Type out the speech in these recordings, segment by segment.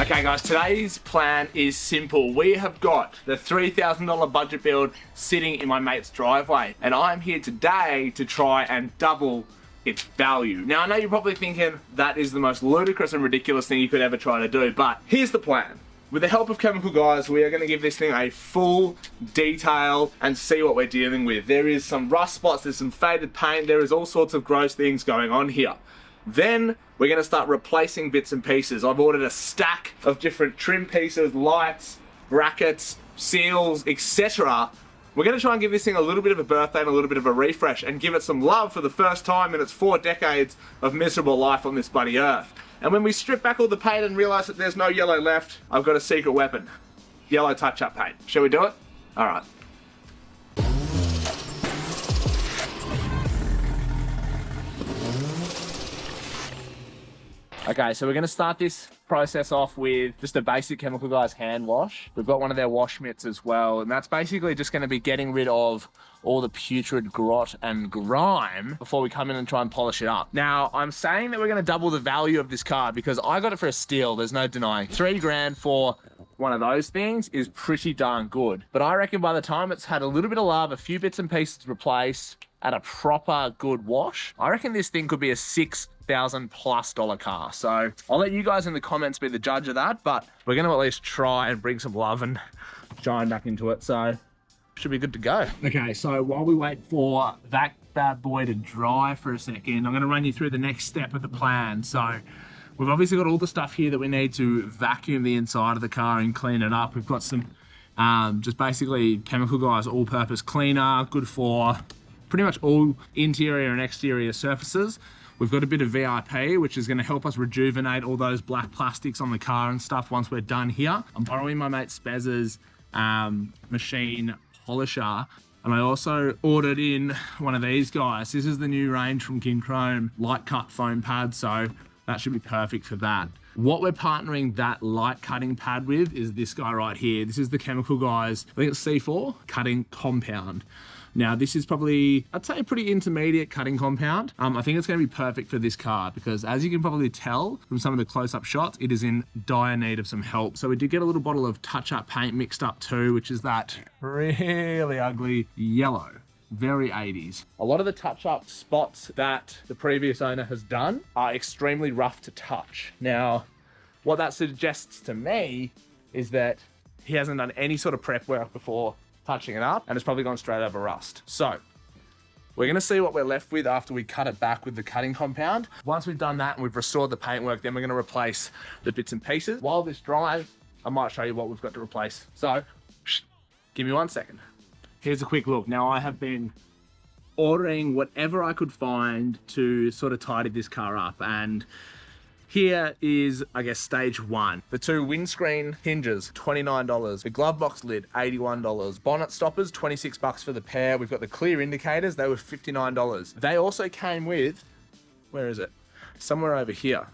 Okay guys, today's plan is simple. We have got the $3,000 budget build sitting in my mate's driveway, and I'm here today to try and double its value. Now I know you're probably thinking that is the most ludicrous and ridiculous thing you could ever try to do, but here's the plan. With the help of chemical guys, we are going to give this thing a full detail and see what we're dealing with. There is some rust spots, there's some faded paint, there is all sorts of gross things going on here. Then we're going to start replacing bits and pieces. I've ordered a stack of different trim pieces, lights, brackets, seals, etc. We're going to try and give this thing a little bit of a birthday and a little bit of a refresh and give it some love for the first time in its 4 decades of miserable life on this bloody earth. And when we strip back all the paint and realise that there's no yellow left, I've got a secret weapon. Yellow touch-up paint. Shall we do it? Alright. Okay, so we're going to start this process off with just a basic Chemical Guys hand wash. We've got one of their wash mitts as well, and that's basically just going to be getting rid of all the putrid grot and grime before we come in and try and polish it up. Now, I'm saying that we're going to double the value of this car because I got it for a steal, there's no denying. $3 grand for one of those things is pretty darn good. But I reckon by the time it's had a little bit of love, a few bits and pieces replaced, at a proper good wash, I reckon this thing could be a $6,000+ car. So I'll let you guys in the comments be the judge of that, but we're going to at least try and bring some love and shine back into it. So should be good to go. Okay, so while we wait for that bad boy to dry for a second, I'm going to run you through the next step of the plan. So we've obviously got all the stuff here that we need to vacuum the inside of the car and clean it up. We've got some just basically Chemical Guys all-purpose cleaner, good for pretty much all interior and exterior surfaces. We've got a bit of VIP, which is going to help us rejuvenate all those black plastics on the car and stuff once we're done here. I'm borrowing my mate Spez's machine polisher, and I also ordered in one of these guys. This is the new range from King Chrome light cut foam pad, so that should be perfect for that. What we're partnering that light cutting pad with is this guy right here. This is the Chemical Guys, I think it's C4 cutting compound. Now this is probably, I'd say, a pretty intermediate cutting compound. I think it's going to be perfect for this car because as you can probably tell from some of the close-up shots, it is in dire need of some help. So we did get a little bottle of touch-up paint mixed up too, which is that really ugly yellow. Very 80s. A lot of the touch-up spots that the previous owner has done are extremely rough to touch. Now, what that suggests to me is that he hasn't done any sort of prep work before touching it up, and it's probably gone straight over rust. So we're going to see what we're left with after we cut it back with the cutting compound. Once we've done that and we've restored the paintwork, then we're going to replace the bits and pieces. While this dries, I might show you what we've got to replace. So give me 1 second. Here's a quick look. Now I have been ordering whatever I could find to sort of tidy this car up, and here is, I guess, stage 1. The 2 windscreen hinges, $29. The glove box lid, $81. Bonnet stoppers, $26 for the pair. We've got the clear indicators, they were $59. They also came with, where is it? Somewhere over here.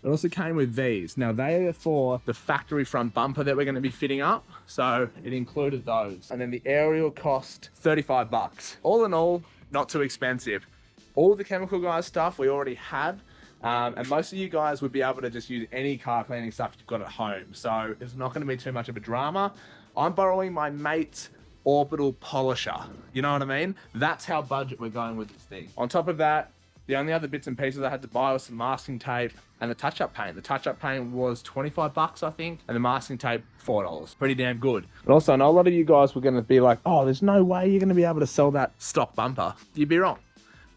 It also came with these. Now they are for the factory front bumper that we're going to be fitting up. So it included those. And then the aerial cost $35. All in all, not too expensive. All the Chemical Guys stuff we already had. And most of you guys would be able to just use any car cleaning stuff you've got at home. So it's not going to be too much of a drama. I'm borrowing my mate's orbital polisher. You know what I mean? That's how budget we're going with this thing. On top of that, the only other bits and pieces I had to buy was some masking tape and the touch-up paint. The touch-up paint was $25, I think, and the masking tape, $4. Pretty damn good. But also, I know a lot of you guys were going to be like, oh, there's no way you're going to be able to sell that stock bumper. You'd be wrong.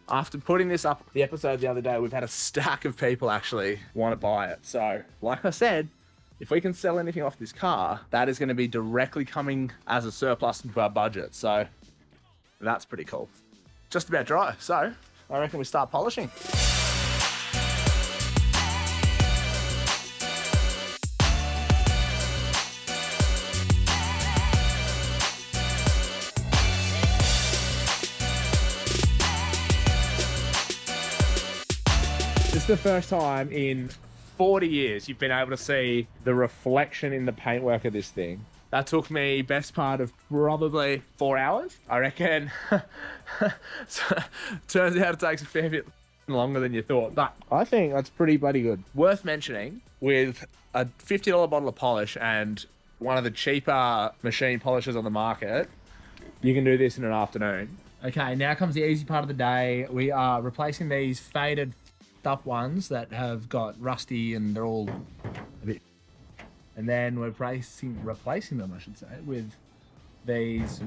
After putting this up, the episode the other day, we've had a stack of people actually want to buy it. So, like I said, if we can sell anything off this car, that is going to be directly coming as a surplus into our budget. So, that's pretty cool. Just about dry. So, I reckon we start polishing. This is the first time in 40 years you've been able to see the reflection in the paintwork of this thing. That took me best part of probably 4 hours, I reckon. So, turns out it takes a fair bit longer than you thought, but I think that's pretty bloody good. Worth mentioning, with a $50 bottle of polish and one of the cheaper machine polishers on the market, you can do this in an afternoon. Okay, now comes the easy part of the day. We are replacing these faded up ones that have got rusty and they're all a bit, and then we're replacing them, I should say, with these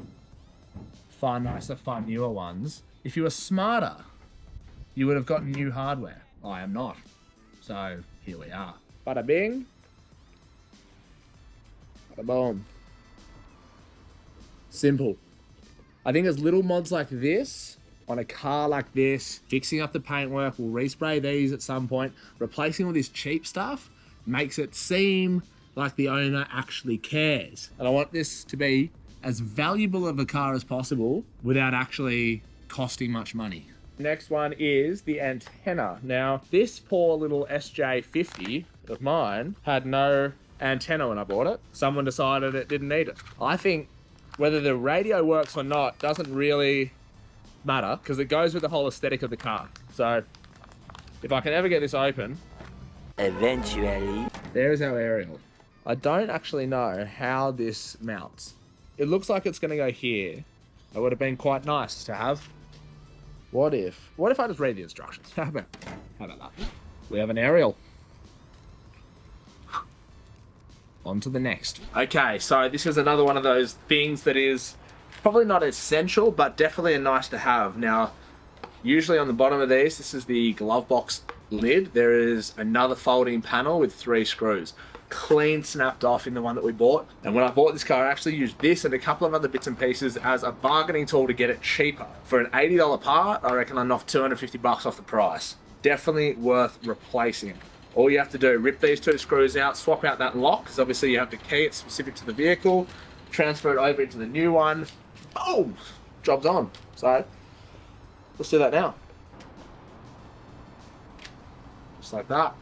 far nicer, far newer ones. If you were smarter, you would have gotten new hardware. I am not. So here we are. Bada bing. Bada boom. Simple. I think there's little mods like this on a car like this, fixing up the paintwork. We'll respray these at some point. Replacing all this cheap stuff makes it seem like the owner actually cares. And I want this to be as valuable of a car as possible without actually costing much money. Next one is the antenna. Now, this poor little SJ50 of mine had no antenna when I bought it. Someone decided it didn't need it. I think whether the radio works or not doesn't really matter because it goes with the whole aesthetic of the car. So if I can ever get this open, eventually, there's our aerial. I don't actually know how this mounts. It looks like it's going to go here. It would have been quite nice to have. What if I just read the instructions? How about that? We have an aerial. On to the next. Okay, so this is another one of those things that is probably not essential, but definitely a nice to have. Now, usually on the bottom of these, this is the glove box lid. There is another folding panel with 3 screws. Clean snapped off in the one that we bought. And when I bought this car, I actually used this and a couple of other bits and pieces as a bargaining tool to get it cheaper. For an $80 part, I reckon I knocked $250 off the price. Definitely worth replacing. All you have to do, rip these 2 screws out, swap out that lock, because obviously you have to key it specific to the vehicle, transfer it over into the new one. Oh, job's on. So let's do that now. Just like that.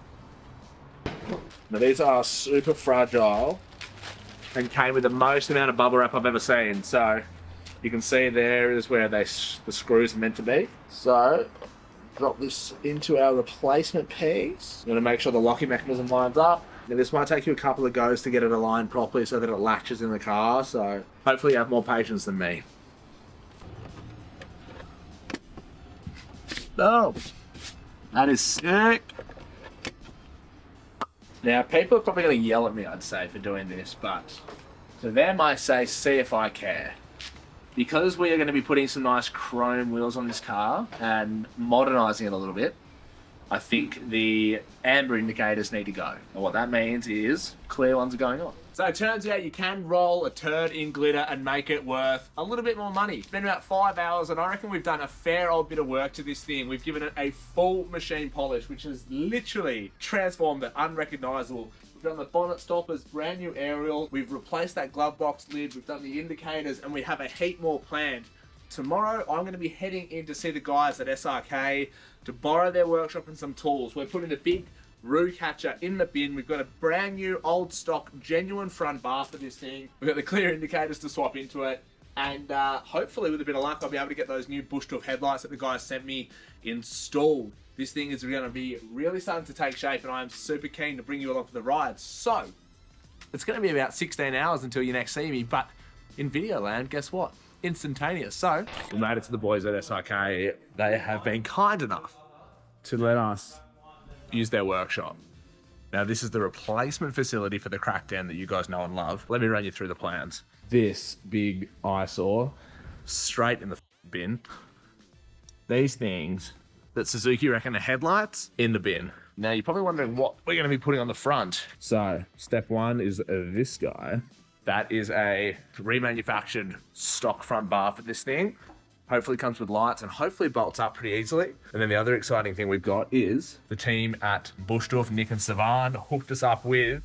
Now these are super fragile and came with the most amount of bubble wrap I've ever seen. So you can see there is where the screws are meant to be. So drop this into our replacement piece. I'm going to make sure the locking mechanism lines up. Now this might take you a couple of goes to get it aligned properly so that it latches in the car. So hopefully you have more patience than me. Oh, that is sick. Now, people are probably going to yell at me, I'd say, for doing this, but to them I say, see if I care. Because we are going to be putting some nice chrome wheels on this car and modernising it a little bit, I think the amber indicators need to go. And what that means is clear ones are going on. So it turns out you can roll a turd in glitter and make it worth a little bit more money. It's been about 5 hours and I reckon we've done a fair old bit of work to this thing. We've given it a full machine polish, which has literally transformed it unrecognisable. We've done the bonnet stoppers, brand new aerial. We've replaced that glove box lid. We've done the indicators and we have a heap more planned. Tomorrow, I'm going to be heading in to see the guys at SRK to borrow their workshop and some tools. We're putting a big roo catcher in the bin. We've got a brand new, old stock, genuine front bar for this thing. We've got the clear indicators to swap into it. And hopefully, with a bit of luck, I'll be able to get those new Bushdoof headlights that the guys sent me installed. This thing is going to be really starting to take shape and I'm super keen to bring you along for the ride. So, it's going to be about 16 hours until you next see me, but in video land, guess what? Instantaneous. So, we made it to the boys at SRK. They have been kind enough to let us use their workshop. Now, this is the replacement facility for the crackdown that you guys know and love. Let me run you through the plans. This big eyesore, straight in the bin. These things that Suzuki reckon are headlights, in the bin. Now, you're probably wondering what we're going to be putting on the front. So, step one is this guy. That is a remanufactured stock front bar for this thing. Hopefully comes with lights and hopefully bolts up pretty easily. And then the other exciting thing we've got is the team at Bushdoof, Nick and Savan, hooked us up with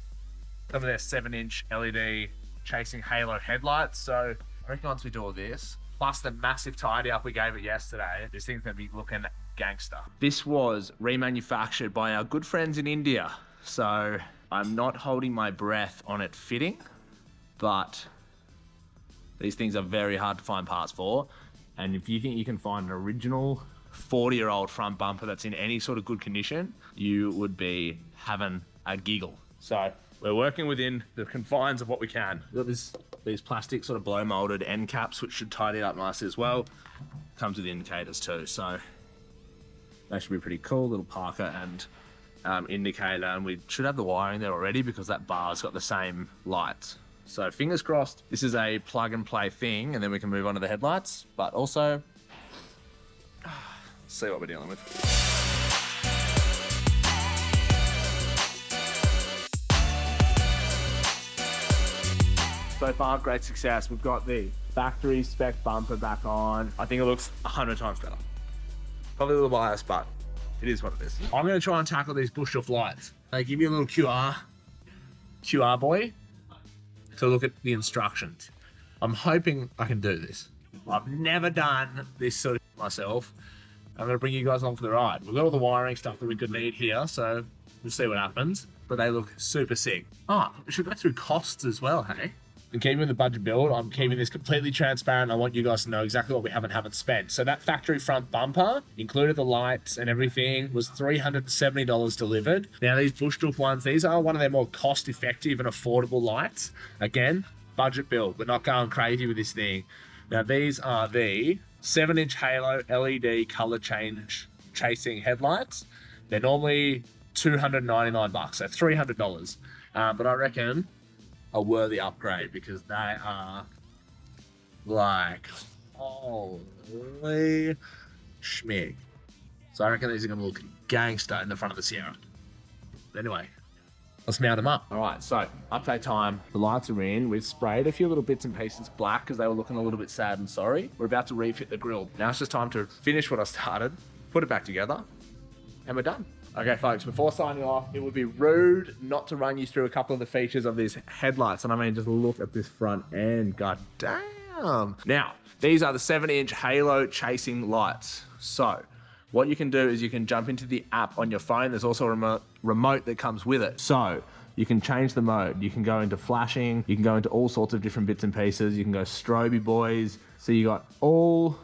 some of their 7-inch LED chasing halo headlights. So I reckon once we do all this, plus the massive tidy up we gave it yesterday, this thing's gonna be looking gangster. This was remanufactured by our good friends in India. So I'm not holding my breath on it fitting, but these things are very hard to find parts for. And if you think you can find an original 40-year-old front bumper that's in any sort of good condition, you would be having a giggle. So we're working within the confines of what we can. We've got these plastic sort of blow molded end caps, which should tidy it up nicely as well. Comes with indicators too, so they should be pretty cool. Little Parker and indicator, and we should have the wiring there already because that bar's got the same lights. So fingers crossed this is a plug and play thing, and then we can move on to the headlights, but also see what we're dealing with. So far, great success. We've got the factory spec bumper back on. I think it looks 100 times better. Probably a little biased, but it is what it is. I'm gonna try and tackle these Bushdoof lights. They give you a little QR boy to look at the instructions. I'm hoping I can do this. I've never done this sort of myself. I'm gonna bring you guys along for the ride. We've got all the wiring stuff that we could need here, so we'll see what happens. But they look super sick. Oh, we should go through costs as well, hey? And keeping the budget build, I'm keeping this completely transparent. I want you guys to know exactly what we have and haven't spent. So that factory front bumper, included the lights and everything, was $370 delivered. Now these Bushdoof ones, these are one of their more cost-effective and affordable lights. Again, budget build. We're not going crazy with this thing. Now these are the 7-inch halo LED color chasing headlights. They're normally $299, so $300. But I reckon a worthy upgrade because they are like, holy schmig. So I reckon these are gonna look gangster in the front of the Sierra. Anyway, let's mount them up. All right, so update time. The lights are in. We've sprayed a few little bits and pieces black because they were looking a little bit sad and sorry. We're about to refit the grille. Now it's just time to finish what I started, put it back together, and we're done. Okay, folks, before signing off, it would be rude not to run you through a couple of the features of these headlights. And I mean, just look at this front end, god damn. Now, these are the 7-inch halo chasing lights. So what you can do is you can jump into the app on your phone. There's also a remote that comes with it. So you can change the mode. You can go into flashing. You can go into all sorts of different bits and pieces. You can go stroby boys. So you got all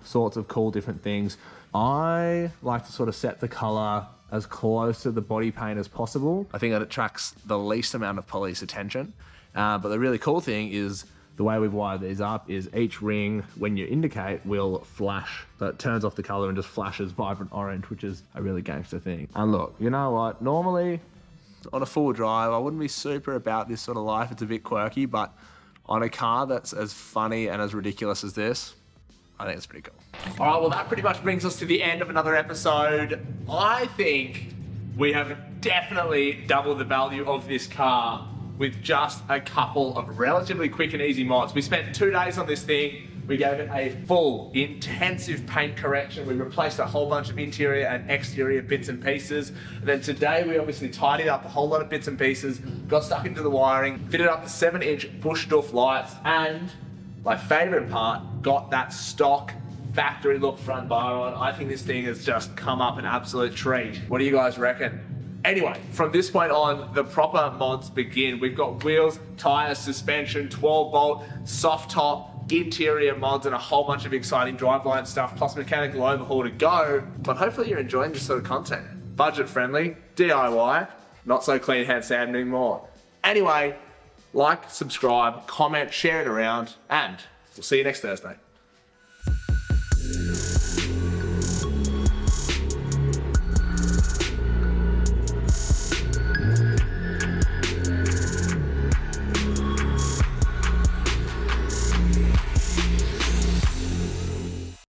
sorts of cool different things. I like to sort of set the color as close to the body paint as possible. I think that attracts the least amount of police attention. But the really cool thing is the way we've wired these up is each ring, when you indicate, will flash. So it turns off the color and just flashes vibrant orange, which is a really gangster thing. And look, you know what? Normally on a full drive, I wouldn't be super about this sort of life. It's a bit quirky, but on a car that's as funny and as ridiculous as this, I think it's pretty cool. All right, well, that pretty much brings us to the end of another episode. I think we have definitely doubled the value of this car with just a couple of relatively quick and easy mods. We spent 2 days on this thing. We gave it a full, intensive paint correction. We replaced a whole bunch of interior and exterior bits and pieces. And then today, we obviously tidied up a whole lot of bits and pieces, got stuck into the wiring, fitted up the 7-inch Bushdoof lights, and my favorite part, got that stock factory look front bar on. I think this thing has just come up an absolute treat. What do you guys reckon? Anyway, from this point on, the proper mods begin. We've got wheels, tires, suspension, 12-volt, soft top, interior mods, and a whole bunch of exciting driveline stuff, plus mechanical overhaul to go. But hopefully you're enjoying this sort of content. Budget friendly, DIY, not so clean hand sand anymore. Anyway, like, subscribe, comment, share it around, and we'll see you next Thursday.